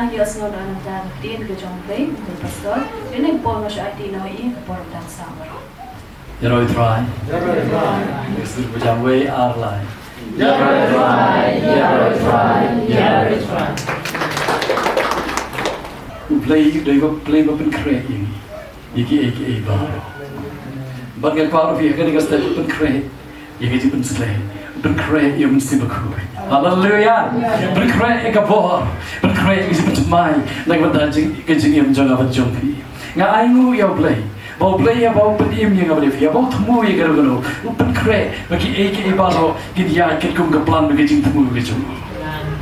dan yos ngon an dan tin ke jong play ke pastor ini pon mas IT no I por dan samar Yaroi try Yesus berjamai arlai Yaroi try play open crate ini iki baru bagai baru via kan kita open crate iki open slay open crate yang mesti berkuat haleluya open crate ika bor open crate is open mai like what that jing yang jangan apa jompi ngai ngu ya play ya bau pedim yang apa dia bau temu ya gara-gara open crate bagi iki baru kita kit kum ke plan bagi jing temu gitu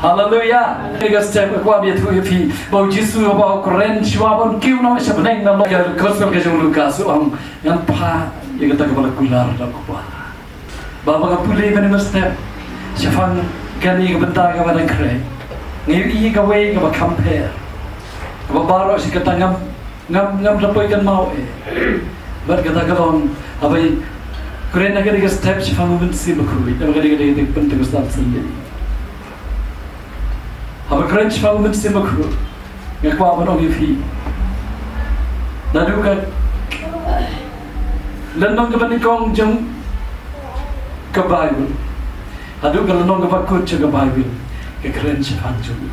haleluya kita step kuat dia tu fi bau jisu bau keren siapa pun kiu nama siapa neng nama ya gospel ke jong Lukas orang yang pa ya kata kepala kular dak kuat bapa kapulai mana step siapa kan ini bentar kepada keren ngi ka way ka compare ka baro si kata ngam lepoy kan mau bar kata kalon abai keren nak dia step siapa mungkin si bakui dan dia Pentecostal Sunday aber keren siapa mungkin si bakui ngakwa apa orang fi nadu ka landong ka banikong jong ka Bible adu ka landong ka bakut ka Bible ke keren siapa jong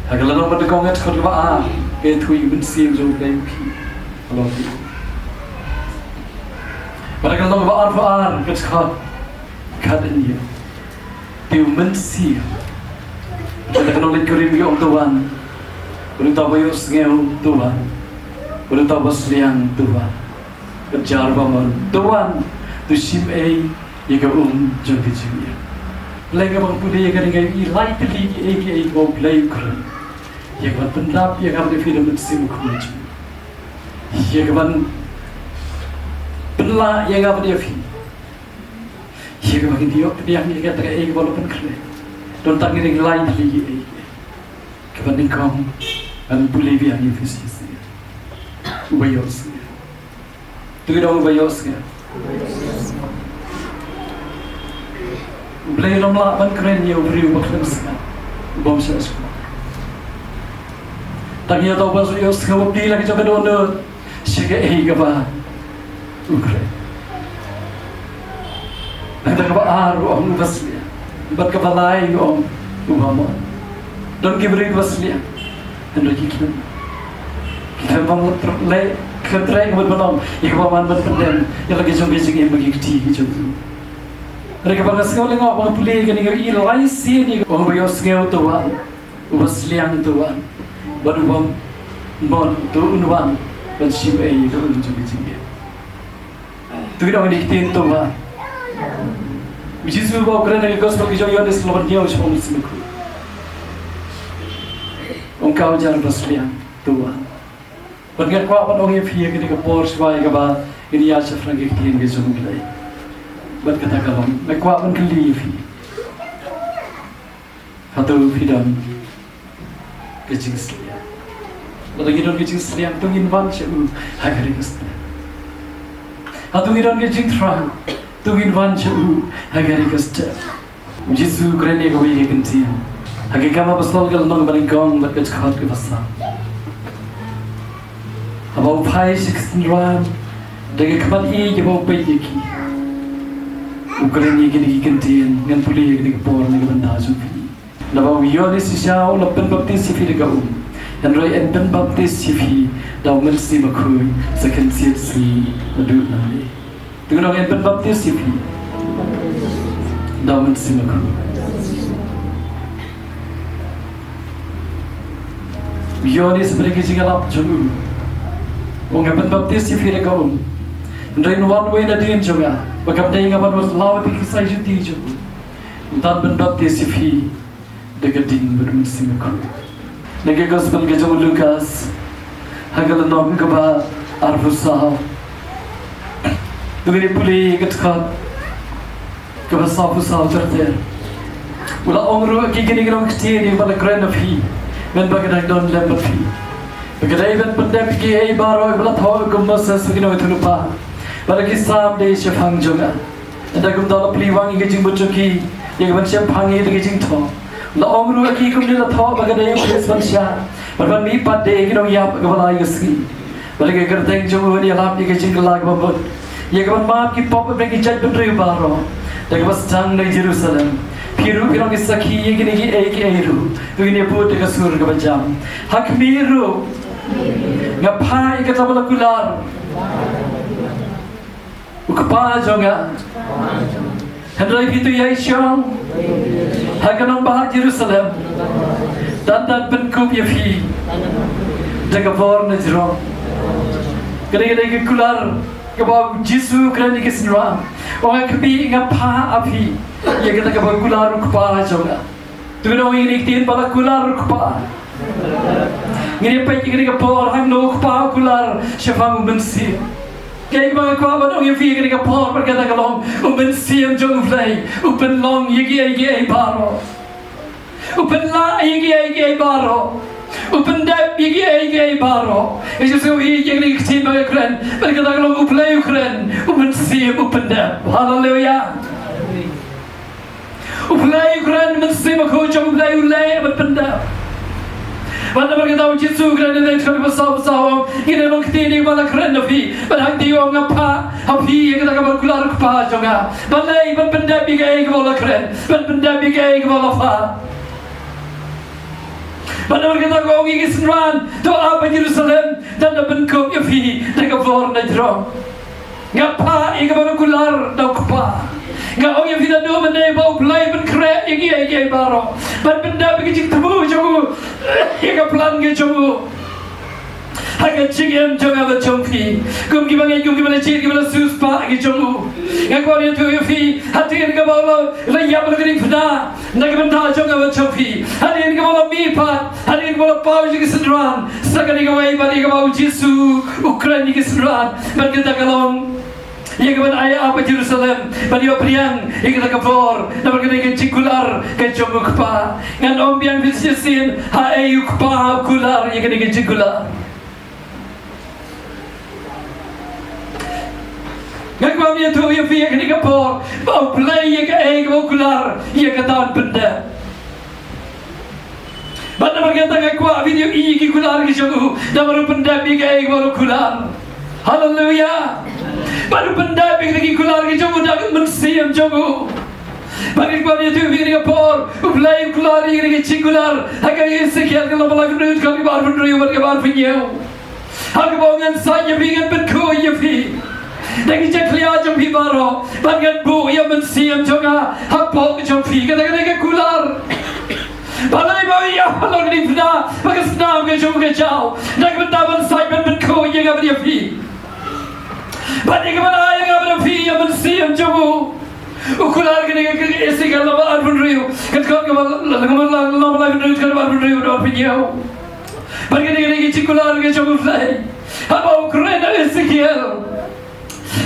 agak landong banikong at khotba ke thui bin sim jong dai fi along di pada landong ba ar ke khot kaden dia tiu men sim kita kenal kurim yo tuan kurim tabayo Sngew tuan kurim tabas Sliang tuan kejar bangun tuan tu sim Ika jom kecil. Lega bang pudi ya kan I like the go play keren. Ya kan pendap ya kan di film sim kunci. Ya kan penla ya kan dia film. Ya kan dia dia ni kata ke walaupun keren. Don tak ni like lagi. Kapan ni kau an puli biar ni fisis. Ubayos. Tu kira ubayos ke? Blay long la ban keren ya uriu baklan sa bom sa sa tagi atau pas yo skawap di lagi jaga dono siga ka ba ukre ada ka ba aru om baslia bat ka balai om ubama don kibri baslia dan lagi kita mau terlay ketrai buat malam ikwaman bat pendem yang lagi jong-jong yang bagi keti jong mereka bagas kau lengok bang pulih kan ini ilai sih ni orang bayar Sngew tuan, ubah Sliang tuan, baru bang mon tu unwan bersih kau unjuk bijing. Tu kita orang dikitin tuan. Bijis bawa kerana kita gospel kita yang selamat dia usah mesti aku. Engkau jangan bersliang tuan. Bagi kau apa orang yang fiye kita kapor sebagai kaba ini aja frang dikitin kita jumpai. Buat kata kalam, mereka pun kelifi. Atau film kecing Sliang. Lalu kita kecing Sliang tu invan cakap, agak rikas. Atau kita kecing terang, tu invan cakap, agak rikas. Jisu kerana kau ini kentiin. Agak kama pasal kalau nak balik gang, nak kecak ke pasal. Abang pai siksenran, dengan kapan ini kita pergi ki. Ukraine gini kentiin ngan puli gini kapor ni benda jupi. Lalu Yoni sisau lapen baptis sifi dekat dan roy pen baptis sifi dah mesti makui second si adu nali. Tengok roy pen baptis sifi dah mesti makui. Yoni sebenarnya jika lap julu. Orang pen baptis sifi dekat dan one way na din juga. Bagam day nga man was lawa di kisay juti jo. Dan ben baptis sifi dekat din bermusim ko. Nage gospel ke jong Lukas. Hagal nom ka ba arfusa. Dugni puli gatkat. Ka ba safusa terter. Wala ongro ki gini grong kti ni bala grand fi. Men bagad don lemba fi. Bagad ben pendep ki baro bala thaw gumas sugino thulupa. Pada kisah dia siapang juga. Ada gum dalam peliwang yang jing bercuki, yang macam pangi dengan jing thong. la omru aki kum ni la tho bagade Christmas sha ban mi pade ki no ya gawala yusgi balage gardeng jomu ni alap ni ke jingla gabot ye gaban ma ki pop be ki jaj bendri baro de gabas tang nei Jerusalem piru pirong ki sakhi ye ki ni ek eiru tu ni put ka sur ka bajam hak miru ngapai ka tabala kular ukpa jonga Hendrai itu ya isyong Haganong bahag Jerusalem Dan benkup ya fi Jaga bor na jirong Kadang-kadang ke kular Kabaw Jisu kerana kesenruang Orang kepi ingat pa api Ya kita kabaw kular ukpa jonga Tu kena orang ini iktiin bala kular ukpa Ngini pa ikini kapor Hang no ukpa kular Syafang umensi Kaya mga kawan ang yung figure ka po pagkatagalong upen siyam jong flay upen long yigi baro upen la yigi baro upen dep yigi baro is so yigi team mga kren pagkatagalong uplay kren upen siyam upen dep hallelujah uplay kren men siyam ko jong uplay upen dep Wanda berkata Yesus kerana dia cakap pasal kita mengkini bala kerana fi, berhak dia orang apa, api kita kabar kular kupa jonga, balai benda bigai kebala keren, benda bigai kebala fa. Wanda berkata kau ingin senran, doa bagi Jerusalem dan bentuk api dengan for najro. Ngapa ia kabar kular dan kupa. Nga orang yang tidak dua benda bau pelai berkerak igi baro, benda begitu temu jogu, ia kaplan ke jogu, agak cingem joga bercongki, kum gimana ciri gimana suspa ke jogu, nga kau ni tu yofi, hati yang kau bawa layap lagi pernah, nak benda joga bercongki, hati yang kau bawa mipat, hati yang kau bawa pau juga sendirian, sekali kau balik kau bawa Yesus Ukraina juga sendirian, berkata kalong. Ia kepada ayah apa Jerusalem pada priang ia kita kapor nama kita cikular ke jomu kpa ngan ombiang bisiesin ha ayu kpa kular ia kita cikular ngan kau dia tu ia fi kita kapor bau play ia ke ayu kular ia kata benda benda berkata ngakwa video iki kular ke jomu nama benda bi ke ayu kular hallelujah baru benda bagi kular ke jomu dah mensiam jomu bagi kau dia tu bagi kapor uplay kular ini ke cikular agai sekian kalau malah benda kau bar benda yang bar punya aku bangun saya bingan benku ya fi lagi ceklia jom pi baro bangun bu yang mensiam jonga hapok jom fi kata-kata ke kular balai bawa ya kalau ni pernah bagi senam ke jomu ke jauh nak benda saya benku yang apa dia fi Bagi kepada ayah yang berfi yang mensiam jomu, ukular kini isi kalau album riu, kalau kalau album riu kalau album riu dah pinjau. Bagi kini cikular kini jomu fly, apa Ukraina isi kial,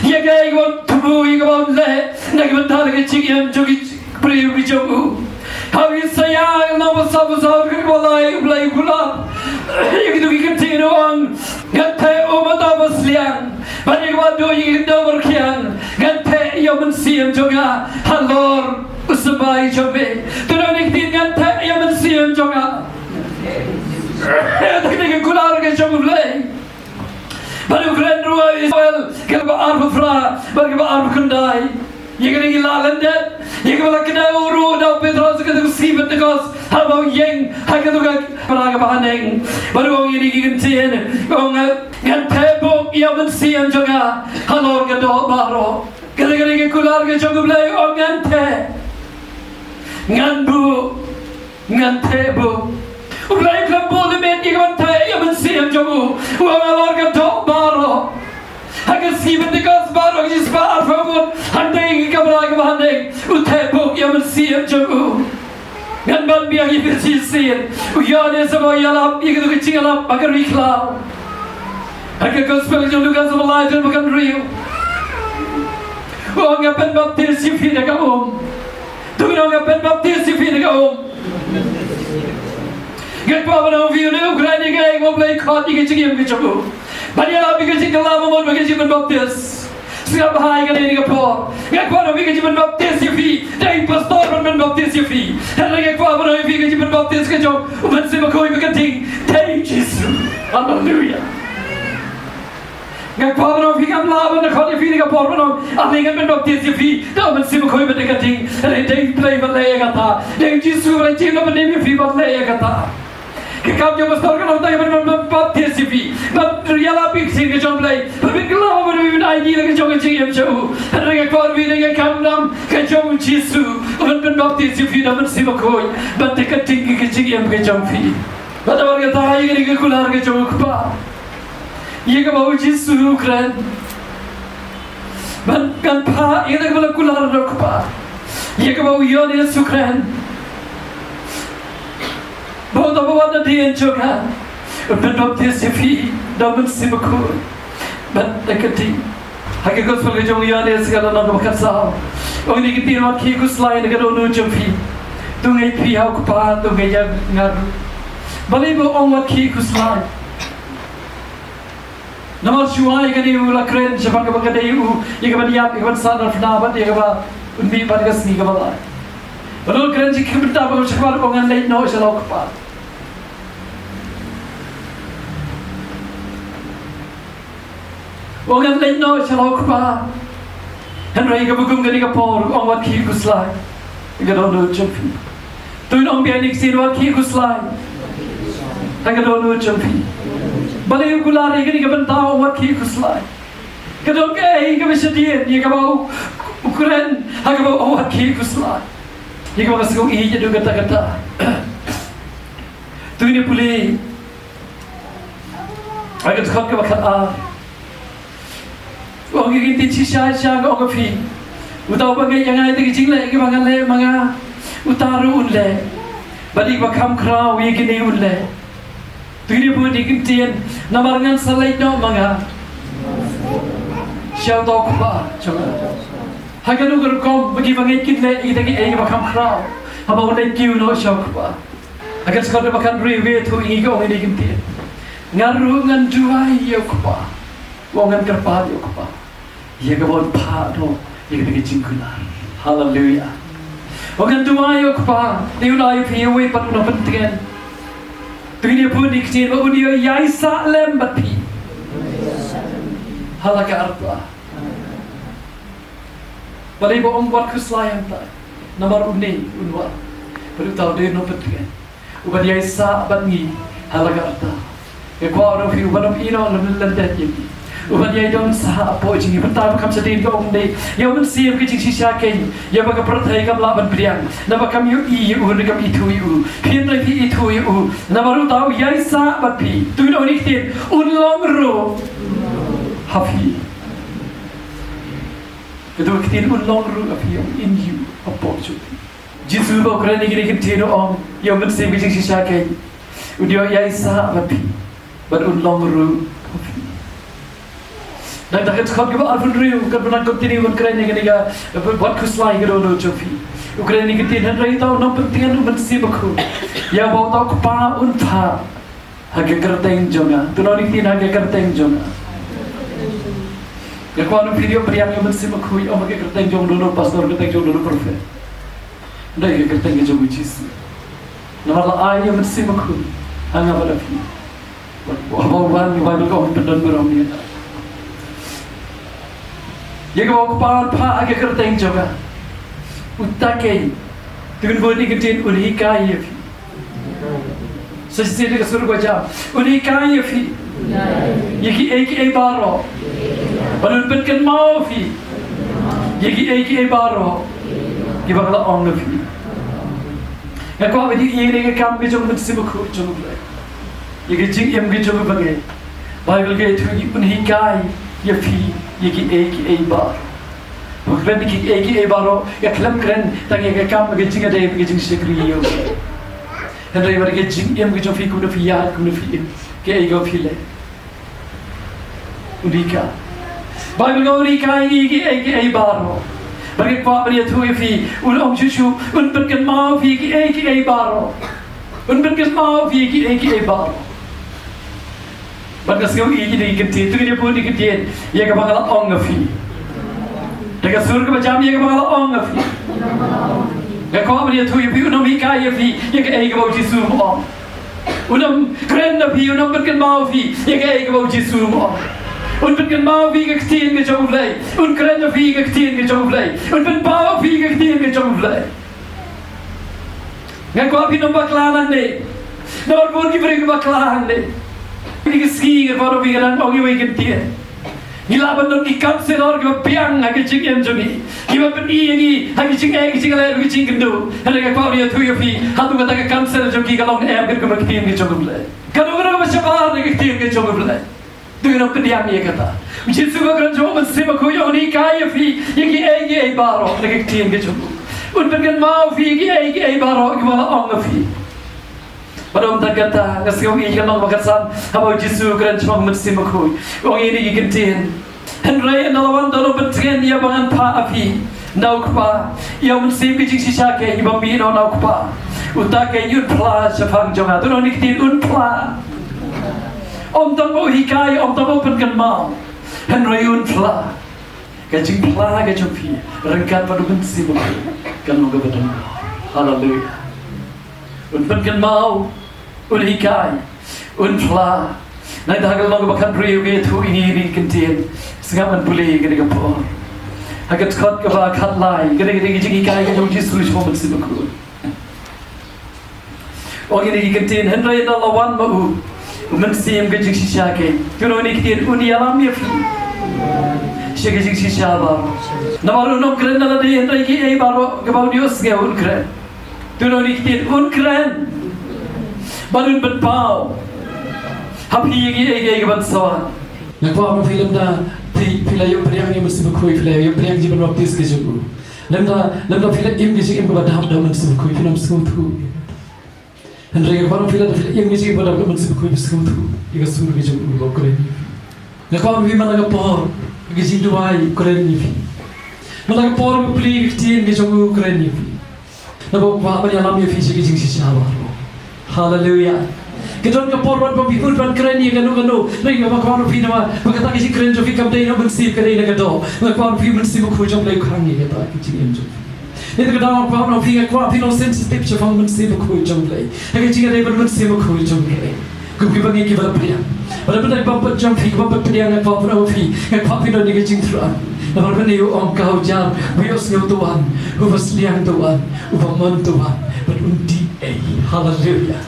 ya gaya kau tubuh yang kau leh, nak bentar kini cikiam jogi riu jomu. Habis saya nama sabu kau lay ukular, yang itu kita tiruang, gantai umat apa Sliang. Banyak waktu yang kita berkian, gantai yang mensiam juga halor usabai jobe. Tuan ikhtin gantai yang mensiam juga. Tapi kular ke jobe leh. Baru keren dua Israel kalau arba fra, baru arba kendai. Yang ini lalandet, yang kalau kena uru dah Petrus kita sibet dekos, habang yang hakat juga peraga bahaneng. Baru orang ini gantian, orang gantai bok yang mensiam juga halor ke doa baro. Kadang-kadang kular ke jogu belai orang gantai, gantai bu. Belai kelabul lemet yang gantai yang mensiam jogu, orang halor ke doa baro. Hakat sibet dekos baro kis bar famun, handai ke peraga bahaneng, utai bok yang mensiam jogu. Ngan ban biang yang bersisir, uyane semua yalap, yang itu kecing yalap, agar iklau. Agar gospel yang luka sama lain bukan real. Orang yang baptis si fina kaum, tu orang yang baptis si fina kaum. Gak apa orang view ni Ukraina gay, mau play card, yang kecing yang kecing. Banyak lagi kecing kalau mau bagi si baptis. Siapa hai kan ini kapor. Ngak kuat orang fikir cuma baptis ya fi. Dari pastor orang baptis ya fi. Hari ngak kuat orang fikir cuma baptis ke jauh. Umat siapa kau yang berketing. Dari Yesus. Haleluya. Ngak kuat orang fikir lawan nak kau yang fikir kapor orang. Ahli kan baptis ya fi. Dah umat siapa kau yang berketing. Dari play balai kata. Dari Yesus orang cinta berdemi fi balai kata. Kekam yang besar kan orang yang berbaptis cipi, berrialah pikir ke jomblay, berbicara berbeda ini lagi jom kecil jauh, mereka keluar mereka kamdam ke jom Yesus, orang berbaptis cipi dan bersibukoi, berdekat tinggi kecil yang ke jom fi, pada warga tarai ini ke kular ke jom kupa, ia ke bau Yesus keren, bahkan pa ia ke bau kular kupa, ia ke bau Yon Yesus keren. Bahawa tak bawa dia juga, berbaptis cipi, dan bersibukui, berdekat. Hanya kau sebagai jom yang ada segala nama kasar. Orang ini kita nak kiri Sliang negara onu jompi, tungai pihak kupat, tungai yang ngaru. Balik bawa orang kiri Sliang. Nama suai kan iu la keren, siapa kau kata iu, ia kau diap, ia kau sadar penabat, ia kau unbi pada kesini kau balai. Lalu keren jika berita bagus sekolah orang lain no selalu kupat. Orang lain no selalu kupat. Henry kebukum kini kapor orang wat kiri Sliang. Ia dono jumpi. Tuin orang biar niksin wat kiri Sliang. Ia dono jumpi. Balik gulari kini kebentar wat kiri Sliang. Kedong kei kebersedian ia kebau ukuran. Ia kebau wat kiri Sliang. Jika orang sekarang ini jadi kata-kata, tu ini boleh, agak sekat ke bakal orang ini tici syah orang fi, utau bagai yang ada di sini lagi bagai le manga utaru unle, balik bakam kerau yang kini unle, tu ini boleh dikintian, nabarangan selai no manga, syah tau kuba, coba. Hanya tu kalau kau bagi bangai kita kita ini bakam kerau, apa orang kiu no syok ba. Agar sekarang bakal review tu ini kau ini kinti. Ngaru ngan juai yo ba, wangan kerpa yo ba. Ia kau pa no, ia kita jingkulan. Haleluya. Wangan juai yo ba, dia ulai piawai pat no penting. Tu ini pun dikcil, baru dia yaisa lembat pi. Halaka arba. Balik bawa buat Sliang tak, nomor unni unwa, baru tahu dia nombor tiga. Ubat dia sah bangi halaga arta. Kekuatan orang fi ubat ino lebih lendet jadi. Ubat dia dom sah apa jadi. Pertama kami sedih ke umni, yang mensiap ke jingsi syakin, yang bagai perthai kami laban beriang. Nama kami yu kami itu yu, pian lagi itu yu. Nama baru tahu dia sah bangi. Tu ino ni kita unlong ro hafi. Kedua kita unlong ru api yang in you opportunity. Jisu bawa kerana kita kita orang yang bersih bijak sisyakai. Udah yaisa api, berunlong ru api. Dan tak kau kita arfun riu, kan pernah continue kerana kita buat Sliang kita orang jopi. Kerana kita hendak tahu nampak penting bersih baku. Ya bawa tahu kepa unta, harga kerteng jonga. Tu nanti kita harga kerteng jonga. Kekuatan video beriang yang bersih makui, orang ke kerteng jom dulu pastor kerteng jom dulu profet. Dah ke kerteng jom Yesus. Nama Allah yang bersih makui, hanya pada fi. Bawa Bible kau pendan beramai. Ia kau kepalan pa ke kerteng juga. Utakai, dengan bodi kertin unikai fi. Sesuatu yang suruh baca, unikai fi. Yaki baro. Baru penken mau fi, yaki baro, kita kalau orang fi. Kalau apa di ini kita kami jom bersibuk jom lagi. Yaki jing yang kita jom bagai, Bible kita itu pun hikai, ya fi, yaki baro. Bukan yaki baro, ya kelam keren, tangi kita kami jing ada yang jing sekriyo. Hendak mereka jing yang kita fi kuno fi ya kuno fi, kita fi le. Unika. Bible kau unika ini baro. Bagi apa dia tu fi? Ulang cucu, unberkan mau fi baro. Unberkan mau fi baro. Bagi sekarang ini kita tu dia pun kita, ia kebangalan orang fi. Dekat surga macam ni ke bangala ong afi. Kau apa dia tu ya pi unam hikai afi ya ke ai ke bau Yesus mo. Unam keren afi unam berken mau afi ya ke ai ke bau Yesus mo. Un berken mau afi ke ketien ke jauh lei. Un keren afi ke ketien ke jauh lei. Un ben bau afi ke ketien ke jauh lei. Kau api nom baklanan ni. Nomor pun kita beri baklanan ni. Ini keski ke baru pikiran orang yang ketien. Gila benar di kampsel orang yang piang agak cingin jadi. Gila benar ini agak cingin lain agak cingin tu. Hari kau dia tu ya pi, hatu kata ke kampsel jadi kalau em kerja berketian ke jauh belai. Kalau macam apa kerja ke jauh belai. Tu yang pendiam dia kata. Mesti suka kerja jauh mesti makoi orang ini kaya pi, yang ini baru kerja ke jauh. Untuk kan mau pi yang baru gimana orang pi. Pada orang kata, ngasih orang ini kan orang berkesan, apa Yesus keren cuma mesti makoi. Orang ini gigantian. Henry nalawan dalam bentrian dia bangan pa api, naukpa. Ia mesti bijing sisa ke, iba mino naukpa. Utak ke yun pla sepang jonga, tu orang ini un pla. Om tamu hikai, om tamu pengen mau. Henry un pla. Kajing pla kajupi, rengkat pada mesti makoi. Kan orang berdoa. Haleluya. Un pengen mau. Un hikai, un pla. Nanti hagel lagu bahkan beriu itu ini kentien. Sengaman boleh gede kapor. Hagat kot kebak kat lai. Gede jadi hikai yang uji sulit momen sibukul. Orang ini kentien Henry nalawan mau. Mesti yang gede sisa ke. Kalau ini kentien uni alam ya fi. Siapa gede sisa baru. Nama orang keren nala dia Henry ki baru kebau dios ke un keren. Kalau ini kentien un keren. Baru berpau, happy yang bersawan. Nak apa film dah, film yang beriang yang mesti berkui film yang beriang jiban baptis ke juga. Lemda film yang mesti yang berada dalam mesti berkui film sekutu. Henry apa film yang mesti berada dalam mesti berkui sekutu. Ia suruh ke juga keren. Nak apa film mana kapor, ke jiduai keren ni. Mana kapor beli kecil ke juga keren ni. Nak apa yang lama yang fisik ke jingsisa baru. Hallelujah. Kita nak porban pembikut ban keren ni ganu. Lagi apa kau rupi nama? Berkata kisah keren jofi kamdei nama bersih keren ni kado. Nak kau rupi bersih buku jom lagi kurang ni kata kecil yang jofi. Itu kata kau rupi kau rupi no sensitif jofang bersih buku jom lagi. Lagi jika dia bersih buku jom lagi. Kau bagi kita beriang. Pada pada bapa jom fi bapa beriang nak bapa rupi. Nak bapa no ni kecil terang. Nama pada you om kau jam. Bios Sngew Tuhan. Ubah Sliang Tuhan. Ubah Man Tuhan. Berundi Hallelujah.